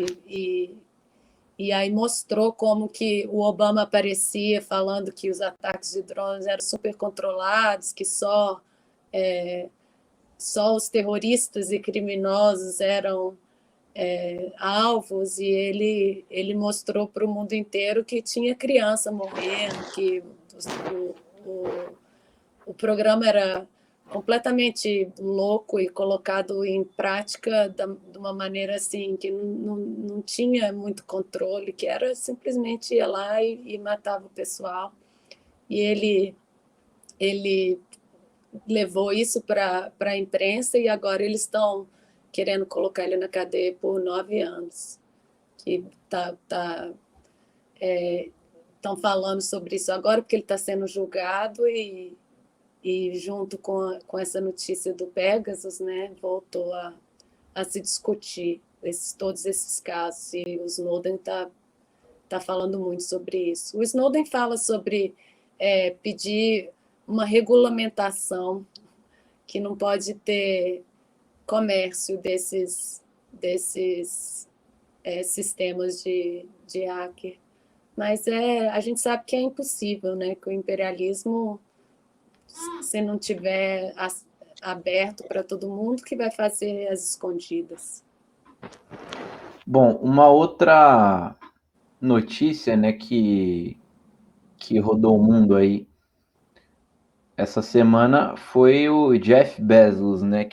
e aí mostrou como que o Obama aparecia falando que os ataques de drones eram super controlados, que só os terroristas e criminosos eram alvos, e ele mostrou para o mundo inteiro que tinha criança morrendo, que o programa era completamente louco e colocado em prática de uma maneira assim que não tinha muito controle, que era simplesmente ia lá e matava o pessoal. E ele levou isso para a imprensa, e agora eles estão querendo colocar ele na cadeia por 9 anos. Que estão falando sobre isso agora porque ele está sendo julgado, e junto com essa notícia do Pegasus, né, voltou a se discutir todos esses casos, e o Snowden está falando muito sobre isso. O Snowden fala sobre pedir uma regulamentação, que não pode ter comércio desses sistemas de hacker, mas a gente sabe que é impossível, né, que o imperialismo, se não tiver aberto para todo mundo, que vai fazer as escondidas. Bom, uma outra notícia, né, que rodou o mundo aí essa semana foi o Jeff Bezos, né,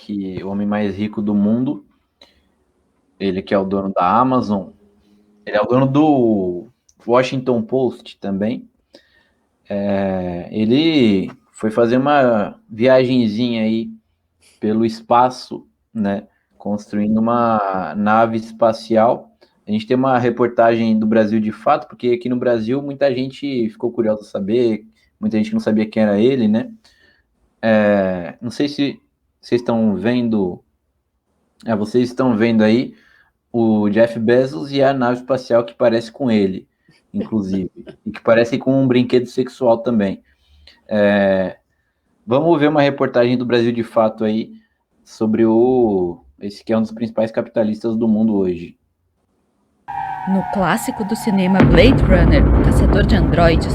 o homem mais rico do mundo. Ele que é o dono da Amazon, ele é o dono do Washington Post também. Ele foi fazer uma viagenzinha aí pelo espaço, né, construindo uma nave espacial. A gente tem uma reportagem do Brasil de Fato, porque aqui no Brasil muita gente ficou curiosa de saber, muita gente não sabia quem era ele, né? Não sei se vocês estão vendo, vocês estão vendo aí o Jeff Bezos e a nave espacial que parece com ele, inclusive, e que parece com um brinquedo sexual também. Vamos ver uma reportagem do Brasil de Fato aí sobre esse que é um dos principais capitalistas do mundo hoje. No clássico do cinema Blade Runner, o Caçador de Androides,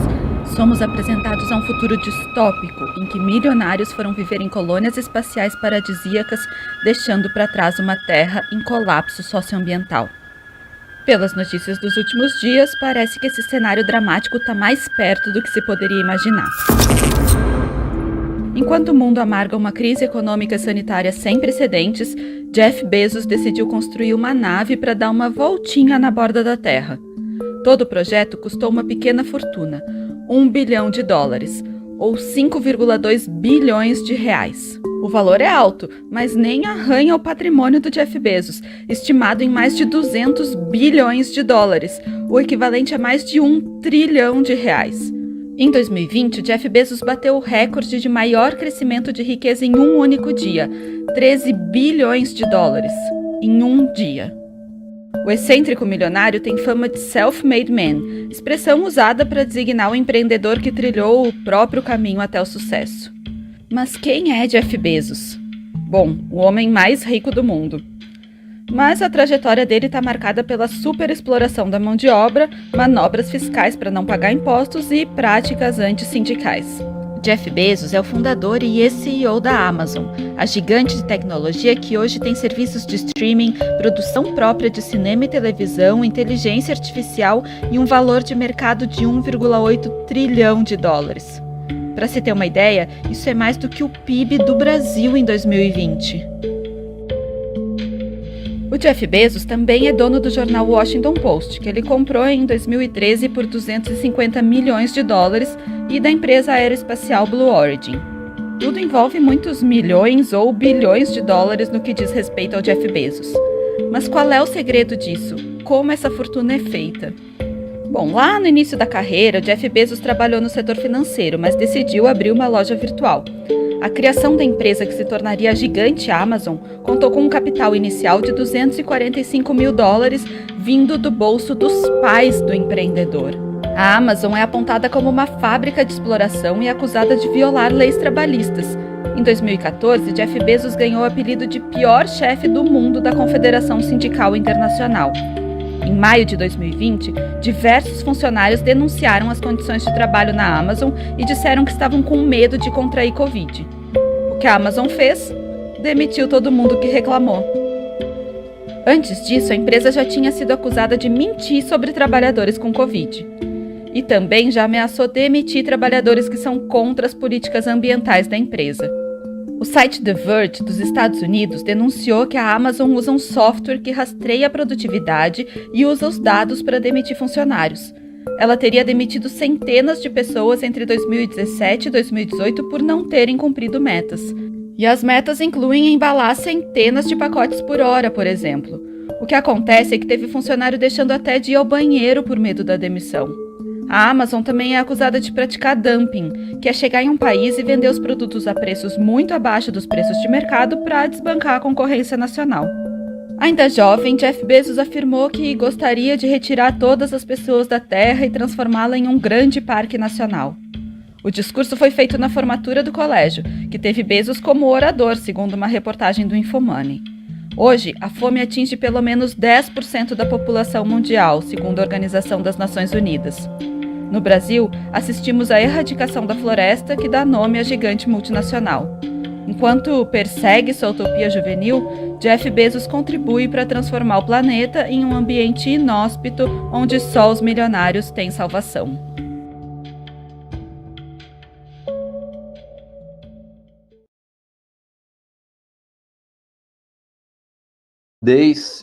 somos apresentados a um futuro distópico em que milionários foram viver em colônias espaciais paradisíacas, deixando para trás uma Terra em colapso socioambiental. Pelas notícias dos últimos dias, parece que esse cenário dramático está mais perto do que se poderia imaginar. Enquanto o mundo amarga uma crise econômica e sanitária sem precedentes, Jeff Bezos decidiu construir uma nave para dar uma voltinha na borda da Terra. Todo o projeto custou uma pequena fortuna, $1 bilhão, ou 5,2 bilhões de reais. O valor é alto, mas nem arranha o patrimônio do Jeff Bezos, estimado em mais de 200 bilhões de dólares, o equivalente a mais de 1 trilhão de reais. Em 2020, o Jeff Bezos bateu o recorde de maior crescimento de riqueza em um único dia, 13 bilhões de dólares, em um dia. O excêntrico milionário tem fama de self-made man, expressão usada para designar o empreendedor que trilhou o próprio caminho até o sucesso. Mas quem é Jeff Bezos? Bom, o homem mais rico do mundo. Mas a trajetória dele está marcada pela superexploração da mão de obra, manobras fiscais para não pagar impostos e práticas antissindicais. Jeff Bezos é o fundador e ex-CEO da Amazon, a gigante de tecnologia que hoje tem serviços de streaming, produção própria de cinema e televisão, inteligência artificial e um valor de mercado de 1,8 trilhão de dólares. Para se ter uma ideia, isso é mais do que o PIB do Brasil em 2020. O Jeff Bezos também é dono do jornal Washington Post, que ele comprou em 2013 por 250 milhões de dólares, e da empresa aeroespacial Blue Origin. Tudo envolve muitos milhões ou bilhões de dólares no que diz respeito ao Jeff Bezos. Mas qual é o segredo disso? Como essa fortuna é feita? Bom, lá no início da carreira, o Jeff Bezos trabalhou no setor financeiro, mas decidiu abrir uma loja virtual. A criação da empresa que se tornaria a gigante Amazon contou com um capital inicial de 245 mil dólares vindo do bolso dos pais do empreendedor. A Amazon é apontada como uma fábrica de exploração e acusada de violar leis trabalhistas. Em 2014, Jeff Bezos ganhou o apelido de pior chefe do mundo da Confederação Sindical Internacional. Em maio de 2020, diversos funcionários denunciaram as condições de trabalho na Amazon e disseram que estavam com medo de contrair Covid. O que a Amazon fez? Demitiu todo mundo que reclamou. Antes disso, a empresa já tinha sido acusada de mentir sobre trabalhadores com Covid. E também já ameaçou demitir trabalhadores que são contra as políticas ambientais da empresa. O site The Verge, dos Estados Unidos, denunciou que a Amazon usa um software que rastreia a produtividade e usa os dados para demitir funcionários. Ela teria demitido centenas de pessoas entre 2017 e 2018 por não terem cumprido metas. E as metas incluem embalar centenas de pacotes por hora, por exemplo. O que acontece é que teve funcionário deixando até de ir ao banheiro por medo da demissão. A Amazon também é acusada de praticar dumping, que é chegar em um país e vender os produtos a preços muito abaixo dos preços de mercado para desbancar a concorrência nacional. Ainda jovem, Jeff Bezos afirmou que gostaria de retirar todas as pessoas da Terra e transformá-la em um grande parque nacional. O discurso foi feito na formatura do colégio, que teve Bezos como orador, segundo uma reportagem do Infomoney. Hoje, a fome atinge pelo menos 10% da população mundial, segundo a Organização das Nações Unidas. No Brasil, assistimos à erradicação da floresta que dá nome à gigante multinacional. Enquanto persegue sua utopia juvenil, Jeff Bezos contribui para transformar o planeta em um ambiente inóspito onde só os milionários têm salvação.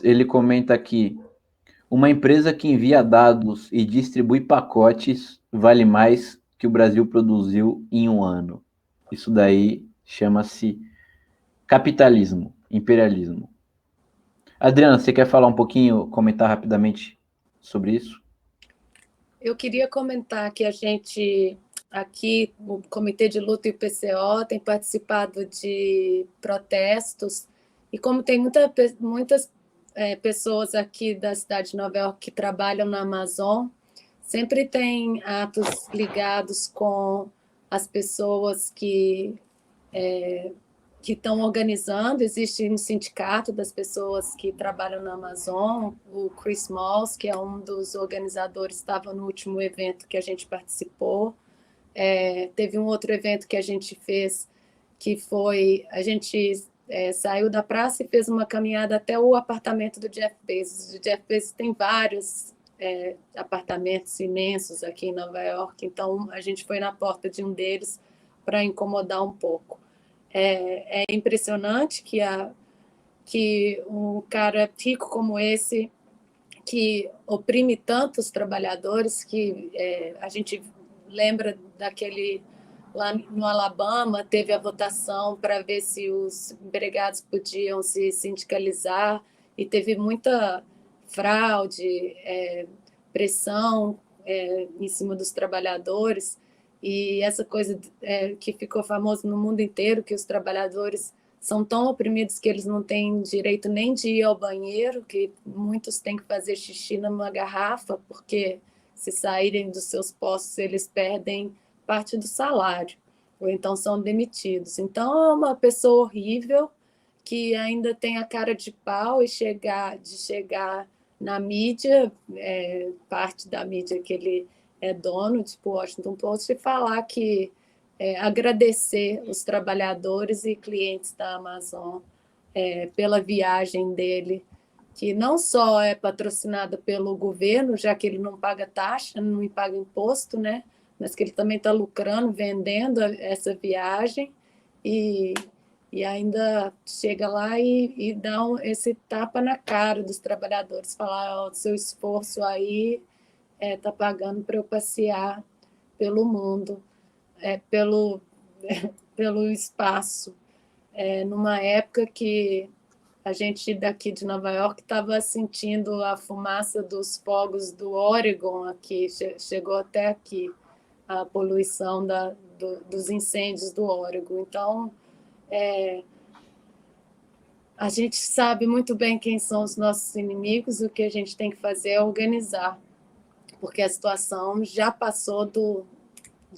Ele comenta aqui: uma empresa que envia dados e distribui pacotes vale mais que o Brasil produziu em um ano. Isso daí chama-se capitalismo, imperialismo. Adriana, você quer falar um pouquinho, comentar rapidamente sobre isso? Eu queria comentar que a gente, aqui, o Comitê de Luta e o PCO, tem participado de protestos, e como tem muitas pessoas aqui da cidade de Nova York que trabalham na Amazon, sempre tem atos ligados com as pessoas que estão organizando. Existe um sindicato das pessoas que trabalham na Amazon, o Chris Malls, que é um dos organizadores, estava no último evento que a gente participou. Teve um outro evento que a gente fez, que foi, a gente saiu da praça e fez uma caminhada até o apartamento do Jeff Bezos. O Jeff Bezos tem vários apartamentos imensos aqui em Nova York, então a gente foi na porta de um deles para incomodar um pouco. É impressionante que um cara rico como esse, que oprime tantos trabalhadores, que a gente lembra lá no Alabama, teve a votação para ver se os empregados podiam se sindicalizar, e teve muita fraude, pressão em cima dos trabalhadores, e essa coisa que ficou famosa no mundo inteiro, que os trabalhadores são tão oprimidos que eles não têm direito nem de ir ao banheiro, que muitos têm que fazer xixi numa garrafa, porque se saírem dos seus postos, eles perdem parte do salário, ou então são demitidos. Então, é uma pessoa horrível, que ainda tem a cara de pau de chegar na mídia, parte da mídia que ele é dono, tipo Washington Post, e falar que agradecer os trabalhadores e clientes da Amazon pela viagem dele, que não só é patrocinada pelo governo, já que ele não paga taxa, não paga imposto, né? Mas que ele também está lucrando, vendendo essa viagem, e ainda chega lá e dá esse tapa na cara dos trabalhadores, falar: o seu esforço aí está pagando para eu passear pelo mundo, pelo espaço, numa época que a gente daqui de Nova York estava sentindo a fumaça dos fogos do Oregon aqui, chegou até aqui, a poluição dos incêndios do Oregon. Então, a gente sabe muito bem quem são os nossos inimigos, o que a gente tem que fazer é organizar, porque a situação já passou do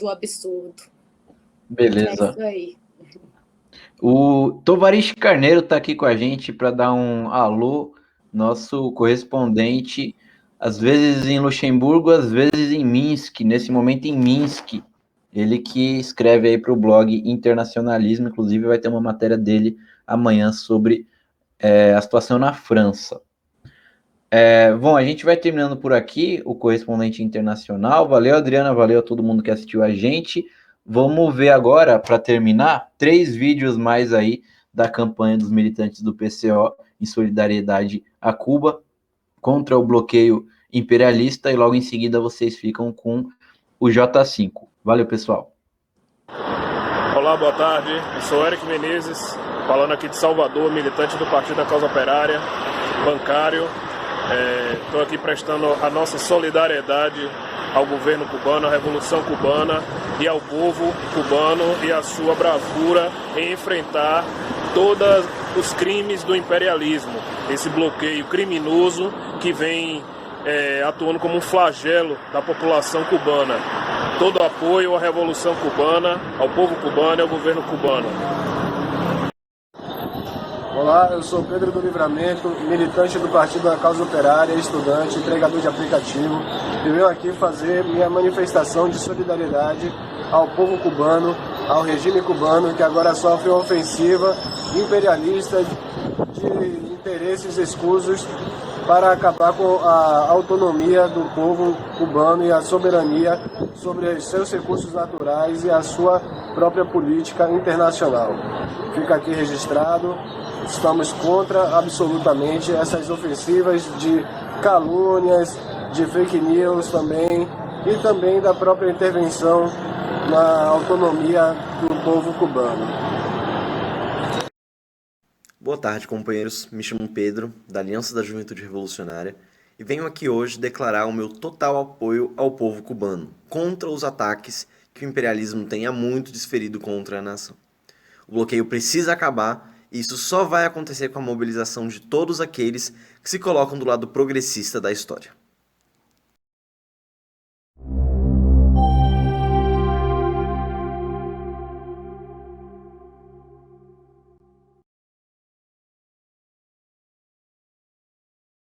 absurdo. Beleza. É isso aí. O Tovarish Carneiro está aqui com a gente para dar um alô, nosso correspondente, às vezes em Luxemburgo, às vezes em Minsk, nesse momento em Minsk. Ele que escreve aí para o blog Internacionalismo, inclusive vai ter uma matéria dele amanhã sobre a situação na França. Bom, a gente vai terminando por aqui, o correspondente internacional. Valeu, Adriana, valeu a todo mundo que assistiu a gente. Vamos ver agora, para terminar, 3 vídeos mais aí da campanha dos militantes do PCO em solidariedade a Cuba contra o bloqueio imperialista, e logo em seguida vocês ficam com o J5. Valeu, pessoal. Olá, boa tarde. Eu sou Eric Menezes, falando aqui de Salvador, militante do Partido da Causa Operária, bancário. Estou aqui prestando a nossa solidariedade ao governo cubano, à Revolução Cubana e ao povo cubano e a sua bravura em enfrentar todos os crimes do imperialismo, esse bloqueio criminoso que vem atuando como um flagelo da população cubana. Todo apoio à Revolução Cubana, ao povo cubano e ao governo cubano. Olá, eu sou Pedro do Livramento, militante do Partido da Causa Operária, estudante, entregador de aplicativo, e venho aqui fazer minha manifestação de solidariedade ao povo cubano, ao regime cubano, que agora sofre uma ofensiva imperialista de interesses escusos para acabar com a autonomia do povo cubano e a soberania sobre os seus recursos naturais e a sua própria política internacional. Fica aqui registrado. Estamos contra absolutamente essas ofensivas de calúnias, de fake news também, e também da própria intervenção na autonomia do povo cubano. Boa tarde, companheiros. Me chamo Pedro, da Aliança da Juventude Revolucionária, e venho aqui hoje declarar o meu total apoio ao povo cubano, contra os ataques que o imperialismo tem há muito desferido contra a nação. O bloqueio precisa acabar, e isso só vai acontecer com a mobilização de todos aqueles que se colocam do lado progressista da história.